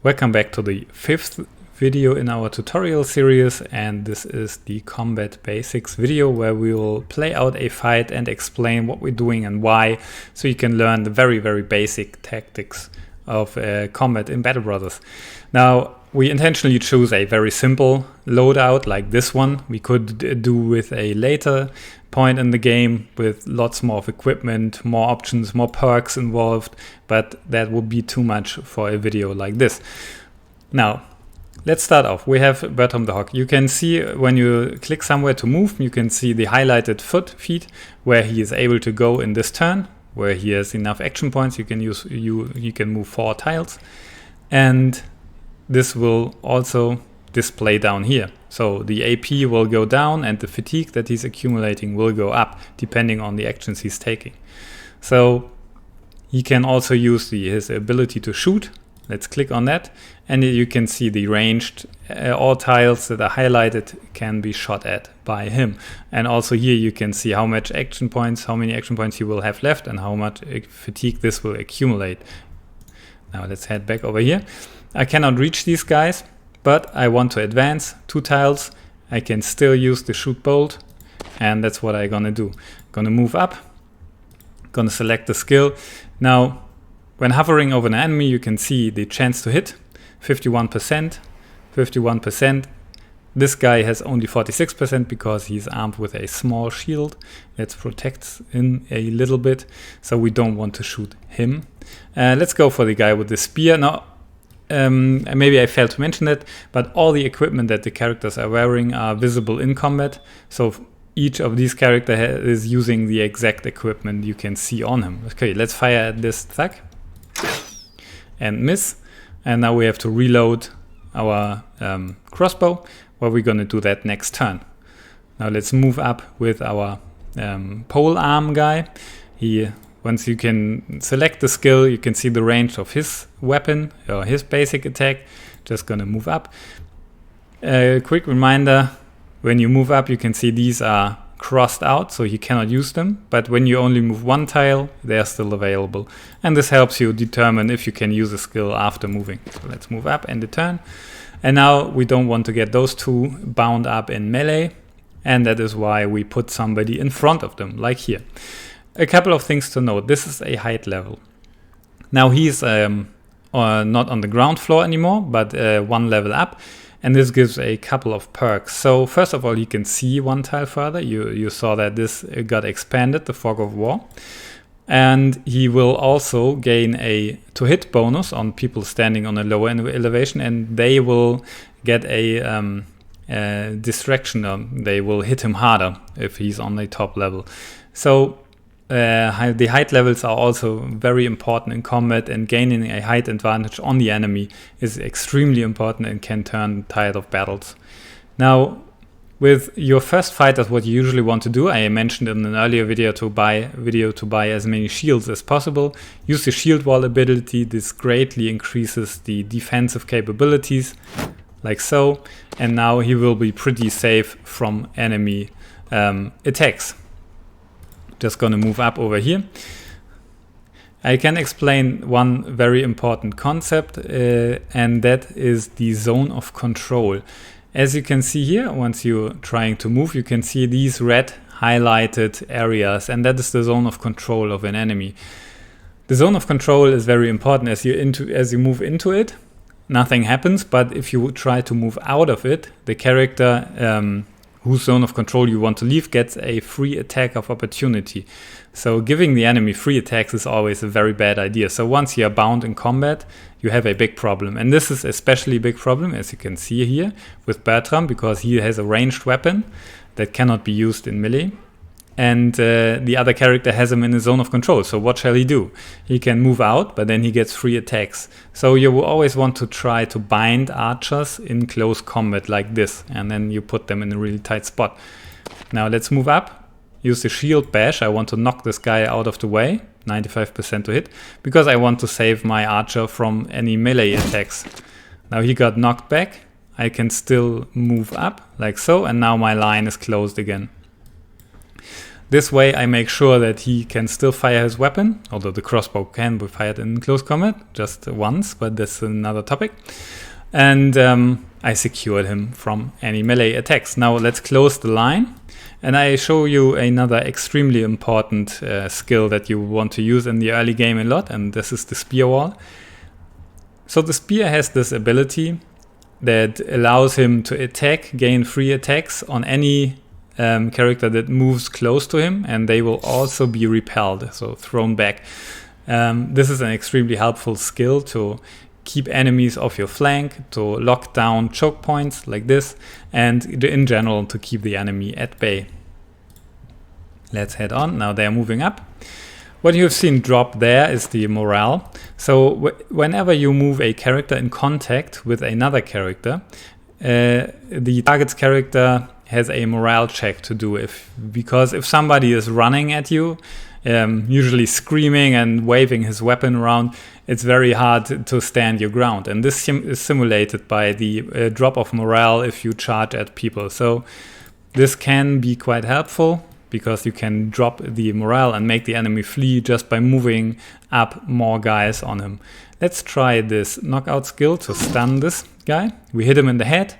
Welcome back to the 5th video in our tutorial series, and this is the combat basics video where we will play out a fight and explain what we're doing and why, so you can learn the very basic tactics of combat in Battle Brothers. Now, we intentionally choose a very simple loadout like this one. We could do with a later point in the game with lots more of equipment, more options, more perks involved, but that would be too much for a video like this. Now, let's start off. We have Bertram the Hawk. You can see when you click somewhere to move, you can see the highlighted feet where he is able to go in this turn, where he has enough action points. You can move 4 tiles, and this will also display down here. So the AP will go down and the fatigue that he's accumulating will go up depending on the actions he's taking. So he can also use his ability to shoot. Let's click on that, and you can see the ranged, all tiles that are highlighted can be shot at by him. And also here you can see how many action points he will have left and how much fatigue this will accumulate. Now let's head back over here. I cannot reach these guys, but I want to advance 2 tiles. I can still use the shoot bolt, and that's what I'm gonna do. Gonna move up, gonna select the skill. Now, when hovering over an enemy, you can see the chance to hit, 51%, 51%. This guy has only 46% because he's armed with a small shield that protects him a little bit, so we don't want to shoot him. Let's go for the guy with the spear. Now, maybe I failed to mention it, but all the equipment that the characters are wearing are visible in combat. So each of these characters is using the exact equipment you can see on him. Okay, let's fire at this thug and miss. And now we have to reload our crossbow, where we're going to do that next turn. Now let's move up with our pole arm guy. Once you can select the skill, you can see the range of his weapon or his basic attack. Just gonna move up. Quick reminder, when you move up, you can see these are crossed out, so you cannot use them. But when you only move 1 tile, they are still available. And this helps you determine if you can use a skill after moving. So let's move up and the turn. And now we don't want to get those 2 bound up in melee. And that is why we put somebody in front of them, like here. A couple of things to note. This is a height level. Now he's not on the ground floor anymore, but 1 level up. And this gives a couple of perks. So first of all, you can see 1 tile further. You saw that this got expanded, the Fog of War. And he will also gain a to hit bonus on people standing on a lower elevation, and they will get a distraction. They will hit him harder if he's on the top level. So the height levels are also very important in combat, and gaining a height advantage on the enemy is extremely important and can turn the tide of battles. Now, with your first fight, that's what you usually want to do. I mentioned in an earlier video to buy as many shields as possible. Use the shield wall ability. This greatly increases the defensive capabilities, like so. And now he will be pretty safe from enemy attacks. Just gonna move up over here. I can explain one very important concept, and that is the zone of control. As you can see here, once you're trying to move, you can see these red highlighted areas, and that is the zone of control of an enemy. The zone of control is very important. As you move into it, nothing happens, but if you try to move out of it, the character whose zone of control you want to leave gets a free attack of opportunity. So giving the enemy free attacks is always a very bad idea. So once you are bound in combat, you have a big problem. And this is especially a big problem, as you can see here, with Bertram, because he has a ranged weapon that cannot be used in melee. And the other character has him in a zone of control. So what shall he do? He can move out, but then he gets free attacks. So you will always want to try to bind archers in close combat like this, and then you put them in a really tight spot. Now let's move up. Use the shield bash. I want to knock this guy out of the way. 95% to hit, because I want to save my archer from any melee attacks. Now he got knocked back. I can still move up like so, and now my line is closed again. This way I make sure that he can still fire his weapon, although the crossbow can be fired in close combat just once, but that's another topic. And I secured him from any melee attacks. Now let's close the line, and I show you another extremely important skill that you want to use in the early game a lot, and this is the spear wall. So the spear has this ability that allows him to attack, gain free attacks on any character that moves close to him, and they will also be repelled, so thrown back. This is an extremely helpful skill to keep enemies off your flank, to lock down choke points like this, and in general to keep the enemy at bay. Let's head on. Now they're moving up. What you've seen drop there is the morale. So whenever you move a character in contact with another character, the target's character has a morale check to do, because if somebody is running at you, usually screaming and waving his weapon around, it's very hard to stand your ground, and this is simulated by the drop of morale if you charge at people. So this can be quite helpful, because you can drop the morale and make the enemy flee just by moving up more guys on him. Let's try this knockout skill to stun this guy. We hit him in the head.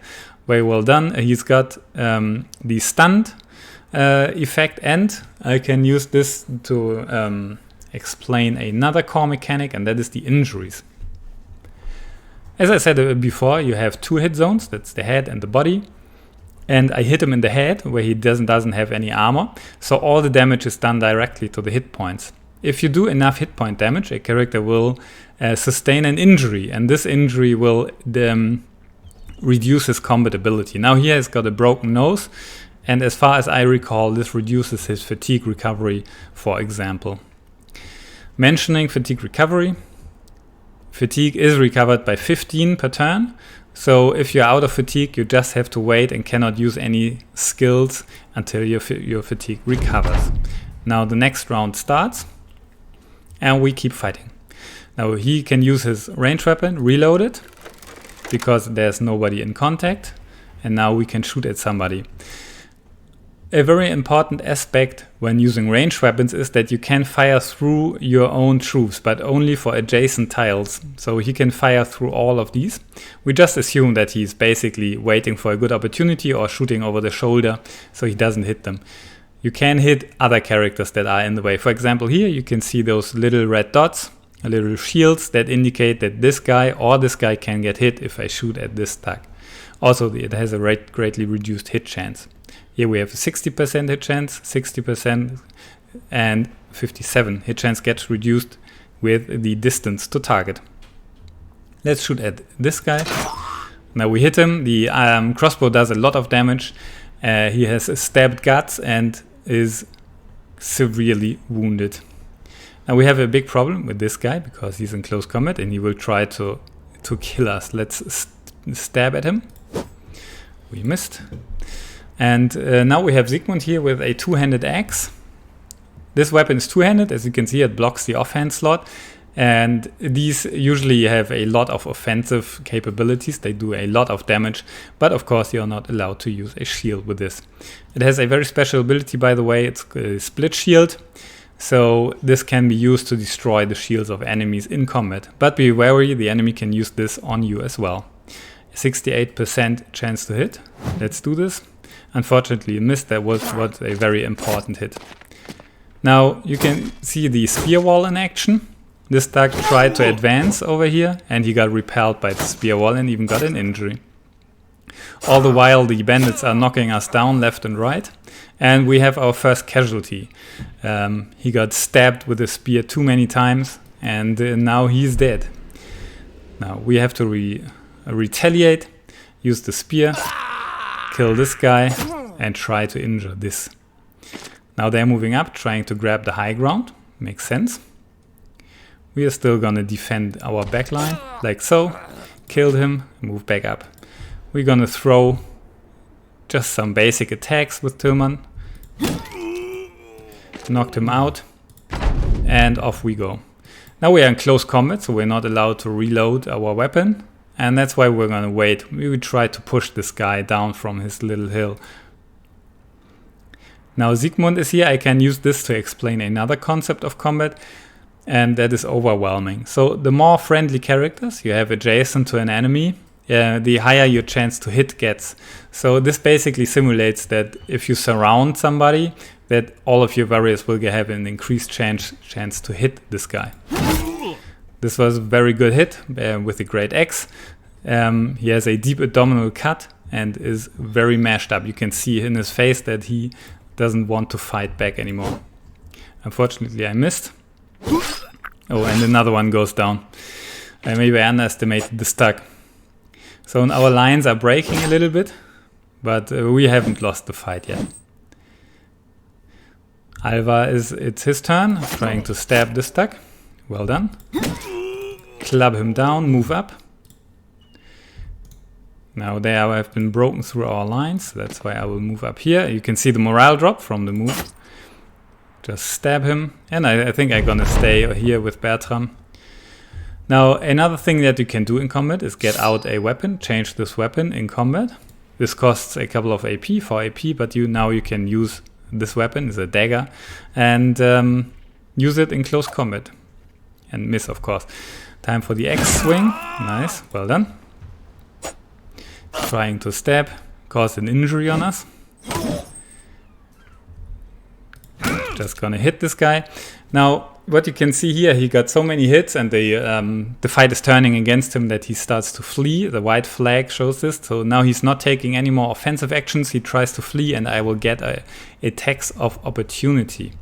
Very well done. He's got the stunned effect, and I can use this to explain another core mechanic, and that is the injuries. As I said before, you have two hit zones, that's the head and the body, and I hit him in the head where he doesn't have any armor, so all the damage is done directly to the hit points. If you do enough hit point damage, a character will sustain an injury, and this injury will reduce his combat ability. Now he has got a broken nose, and as far as I recall, this reduces his fatigue recovery, for example. Mentioning fatigue recovery, fatigue is recovered by 15 per turn, so if you're out of fatigue, you just have to wait and cannot use any skills until your fatigue recovers. Now the next round starts, and we keep fighting. Now he can use his ranged weapon, reload it, because there's nobody in contact, and now we can shoot at somebody. A very important aspect when using ranged weapons is that you can fire through your own troops, but only for adjacent tiles. So he can fire through all of these. We just assume that he's basically waiting for a good opportunity or shooting over the shoulder, so he doesn't hit them. You can hit other characters that are in the way. For example, here you can see those little red dots, little shields that indicate that this guy or this guy can get hit if I shoot at this tag. Also, it has a greatly reduced hit chance. Here we have a 60% hit chance, 60%, and 57 hit chance gets reduced with the distance to target. Let's shoot at this guy. Now we hit him. The crossbow does a lot of damage. He has stabbed guts and is severely wounded. Now we have a big problem with this guy because he's in close combat and he will try to kill us. Let's stab at him. We missed. And now we have Sigmund here with a two-handed axe. This weapon is two-handed. As you can see, it blocks the offhand slot. And these usually have a lot of offensive capabilities. They do a lot of damage. But of course, you're not allowed to use a shield with this. It has a very special ability, by the way. It's a split shield. So this can be used to destroy the shields of enemies in combat. But be wary, the enemy can use this on you as well. 68% chance to hit. Let's do this. Unfortunately, it missed. That was a very important hit. Now you can see the spear wall in action. This thug tried to advance over here and he got repelled by the spear wall and even got an injury. All the while the bandits are knocking us down left and right, and we have our first casualty. He got stabbed with a spear too many times and now he's dead. Now we have to retaliate, use the spear, kill this guy and try to injure this. Now they're moving up, trying to grab the high ground. Makes sense. We are still gonna defend our backline, like so. Killed him, move back up. We're gonna throw just some basic attacks with Tillman. Knocked him out, and off we go. Now we are in close combat, so we're not allowed to reload our weapon, and that's why we're gonna wait. We will try to push this guy down from his little hill. Now Sigmund is here. I can use this to explain another concept of combat, and that is overwhelming. So the more friendly characters you have adjacent to an enemy, the higher your chance to hit gets. So this basically simulates that if you surround somebody, that all of your warriors will have an increased chance to hit this guy. This was a very good hit with a great axe. He has a deep abdominal cut and is very mashed up. You can see in his face that he doesn't want to fight back anymore. Unfortunately, I missed. Oh, and another one goes down. Maybe I underestimated the stack. So our lines are breaking a little bit, but we haven't lost the fight yet. Alva it's his turn, trying to stab the stack. Well done. Club him down, move up. Now they have been broken through our lines, so that's why I will move up here. You can see the morale drop from the move. Just stab him, and I think I'm gonna stay here with Bertram. Now another thing that you can do in combat is get out a weapon, change this weapon in combat. This costs a couple of AP, 4 AP, but now you can use this weapon, is a dagger, and use it in close combat. And miss, of course. Time for the X swing. Nice, well done. Trying to stab, cause an injury on us. Just gonna hit this guy. Now, what you can see here, he got so many hits and the fight is turning against him that he starts to flee. The white flag shows this. So now he's not taking any more offensive actions. He tries to flee and I will get a tax of opportunity.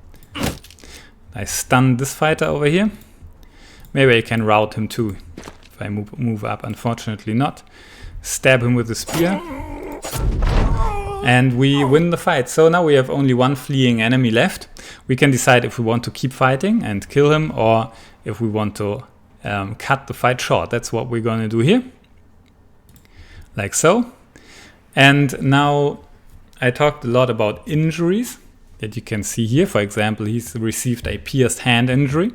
I stun this fighter over here. Maybe I can rout him too if I move up. Unfortunately not. Stab him with a spear. And we win the fight. So now we have only one fleeing enemy left. We can decide if we want to keep fighting and kill him or if we want to cut the fight short. That's what we're going to do here. Like so. And now I talked a lot about injuries that you can see here. For example, he's received a pierced hand injury.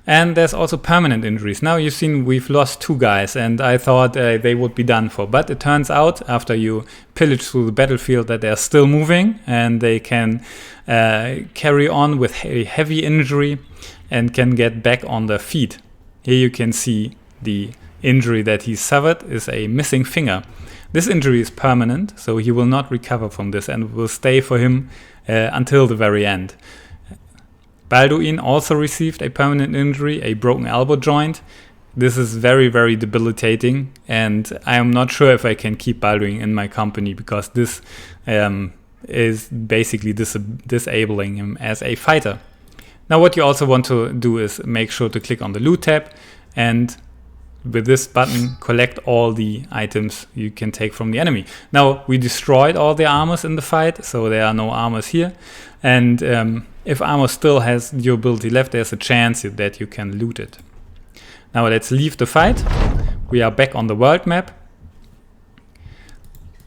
And there's also permanent injuries. Now you've seen we've lost 2 guys and I thought they would be done for. But it turns out after you pillage through the battlefield that they're still moving and they can carry on with a heavy injury and can get back on their feet. Here you can see the injury that he suffered is a missing finger. This injury is permanent, so he will not recover from this and will stay for him until the very end. Balduin also received a permanent injury, a broken elbow joint. This is very, very debilitating, and I am not sure if I can keep Balduin in my company because this is basically disabling him as a fighter. Now what you also want to do is make sure to click on the loot tab and with this button collect all the items you can take from the enemy. Now we destroyed all the armors in the fight, so there are no armors here, and if armor still has durability left, there's a chance that you can loot it. Now let's leave the fight. We are back on the world map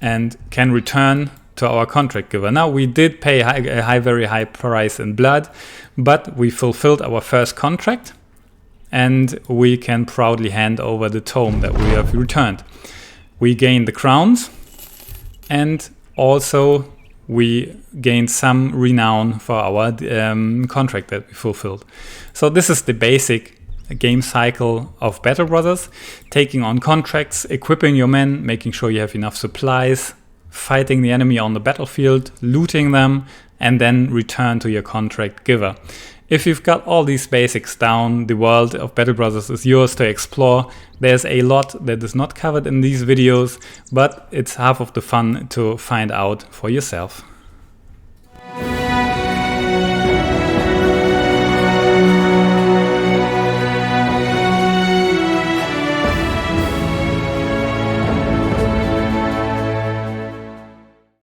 and can return to our contract giver. Now we did pay a very high price in blood, but we fulfilled our first contract and we can proudly hand over the tome that we have returned. We gain the crowns and also we gained some renown for our contract that we fulfilled. So this is the basic game cycle of Battle Brothers: taking on contracts, equipping your men, making sure you have enough supplies, fighting the enemy on the battlefield, looting them, and then return to your contract giver. If you've got all these basics down, the world of Battle Brothers is yours to explore. There's a lot that is not covered in these videos, but it's half of the fun to find out for yourself.